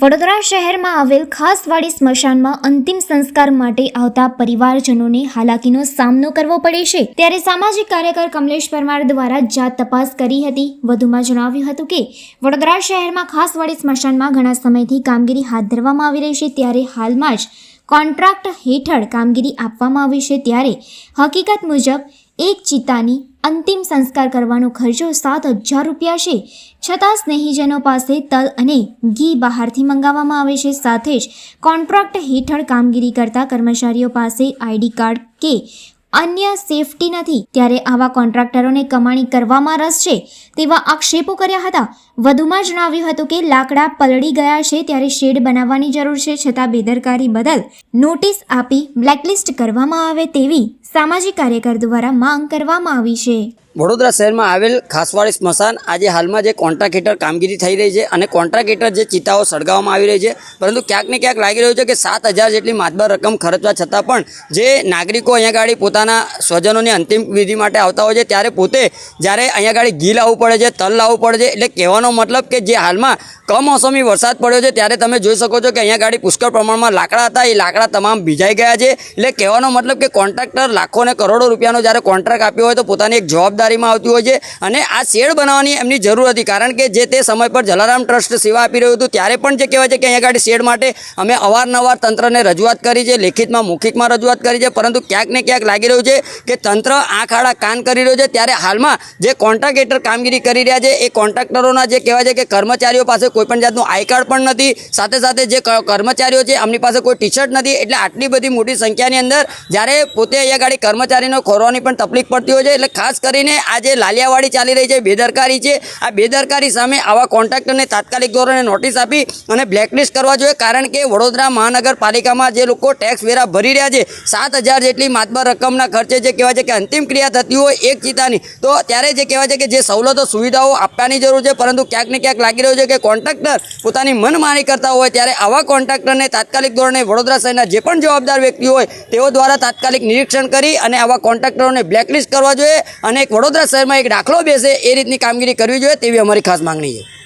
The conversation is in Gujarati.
વડોદરા શહેરમાં આવેલ ખાસવાડી સ્મશાનમાં અંતિમ સંસ્કાર માટે આવતા પરિવારજનોને હાલાકીનો સામનો કરવો પડે છે, ત્યારે સામાજિક કાર્યકર કમલેશ પરમાર દ્વારા જાત તપાસ કરી હતી. વધુમાં જણાવ્યું હતું કે વડોદરા શહેરમાં ખાસવાડી સ્મશાનમાં ઘણા સમયથી કામગીરી હાથ ધરવામાં આવી રહી છે, ત્યારે હાલમાં જ કોન્ટ્રાક્ટ હેઠળ કામગીરી આપવામાં આવી છે. ત્યારે હકીકત મુજબ એક ચિતાની અંતિમ સંસ્કાર કરવાનો ખર્ચો 7,000 રૂપિયા છે, છતાં સ્નેહીજનો પાસે તલ અને ઘી બહારથી મંગાવવામાં આવે છે. સાથે જ કોન્ટ્રાક્ટ હેઠળ કામગીરી કરતા કર્મચારીઓ પાસે આઈડી કાર્ડ કે અન્ય સેફટી નથી, ત્યારે આવા કોન્ટ્રાક્ટરોને કમાણી કરવામાં રસ છે તેવા આક્ષેપો કર્યા હતા. વધુમાં જણાવ્યું હતું કે લાકડા પલળી ગયા છે, ત્યારે શેડ બનાવવાની જરૂર છે, છતાં બેદરકારી બદલ નોટિસ આપી બ્લેકલિસ્ટ કરવામાં આવે તેવી સામાજિક કાર્યકર દ્વારા માંગ કરવામાં આવી છે. વડોદરા શહેરમાં આવેલ ખાસવાડી સ્મશાન આજે હાલમાં જે કોન્ટ્રાક્ટ હેઠળ કામગીરી થઈ રહી છે અને કોન્ટ્રાક્ટ હેઠળ જે ચિતાઓ સળગાવવામાં આવી રહી છે, પરંતુ ક્યાંક ને ક્યાંક લાગી રહ્યું છે કે 7,000 જેટલી માતબર રકમ ખર્ચવા છતાં પણ જે નાગરિકો અહીંયા ગાડી પોતાના સ્વજનોની અંતિમ વિધિ માટે આવતા હોય છે, ત્યારે પોતે જ્યારે અહીંયા ગાડી ઘી લાવવું પડે છે, તલ લાવવું પડે છે. એટલે કહેવાનો મતલબ કે જે હાલમાં કમોસમી વરસાદ પડ્યો છે, ત્યારે તમે જોઈ શકો છો કે અહીંયા ગાડી પુષ્કળ પ્રમાણમાં લાકડા હતા, એ લાકડા તમામ ભીજાઈ ગયા છે. એટલે કહેવાનો મતલબ કે કોન્ટ્રાક્ટર લાખો અને કરોડો રૂપિયાનો જ્યારે કોન્ટ્રાક્ટ આપ્યો હોય તો પોતાની એક જવાબદારીમાં આવતી હોય છે. અને આ શેડ બનાવવાની એમની જરૂર હતી, કારણ કે જે તે સમય પર જલારામ ટ્રસ્ટ સેવા આપી રહ્યું હતું, ત્યારે પણ જે કહેવાય છે કે અહીંયા ગાડી શેડ માટે અમે અવારનવાર તંત્રને રજૂઆત કરી છે, લેખિતમાં મૌખિકમાં રજૂઆત કરી છે, પરંતુ ક્યાંક ને ક્યાંક લાગી રહ્યું છે કે તંત્ર આંખ આડા કાન કરી રહ્યું છે. ત્યારે હાલમાં જે કોન્ટ્રાક્ટ હેઠળ કામગીરી કરી રહ્યા છે એ કોન્ટ્રાક્ટરોના જે કહેવાય છે કે કર્મચારીઓ પાસે કોઈપણ જાતનું આઈ કાર્ડ પણ નથી, સાથે સાથે જે કર્મચારીઓ છે એમની પાસે કોઈ ટી શર્ટ નથી. એટલે આટલી બધી મોટી સંખ્યાની અંદર જ્યારે પોતે અહીંયા ગાડી કર્મચારીનો ખોરવાની પણ તકલીફ પડતી હોય છે. એટલે ખાસ કરીને આ જે લાલિયાવાડી ચાલી રહી છે, બેદરકારી છે, આ બેદરકારી સામે આવા કોન્ટ્રાક્ટરને તાત્કાલિક ધોરણે નોટિસ આપી અને બ્લેકલિસ્ટ કરવા જોઈએ. કારણ કે વડોદરા મહાનગરપાલિકામાં જે લોકો ટેક્સ વેરા ભરી રહ્યા છે, 7,000 જેટલી માતબર રકમના ખર્ચે જે કહેવાય છે કે અંતિમ ક્રિયા થતી હોય એક ચિતાની, તો ત્યારે જે કહેવાય છે કે જે સવલતો સુવિધાઓ આપવાની જરૂર છે, પરંતુ ક્યાંક ને ક્યાંક લાગી રહ્યું છે કે કોન્ટ્રાક્ટર પોતાની મનમાની કરતા હોય. ત્યારે આવા કોન્ટ્રાક્ટરને તાત્કાલિક ધોરણે વડોદરા શહેરના જે પણ જવાબદાર વ્યક્તિ હોય તેઓ દ્વારા તાત્કાલિક નિરીક્ષણ કરી અને આવા કોન્ટ્રાક્ટરોને બ્લેકલિસ્ટ કરવા જોઈએ અને એક વડોદરા શહેરમાં એક દાખલો બેસે એ રીતની કામગીરી કરવી જોઈએ તેવી અમારી ખાસ માંગણી છે.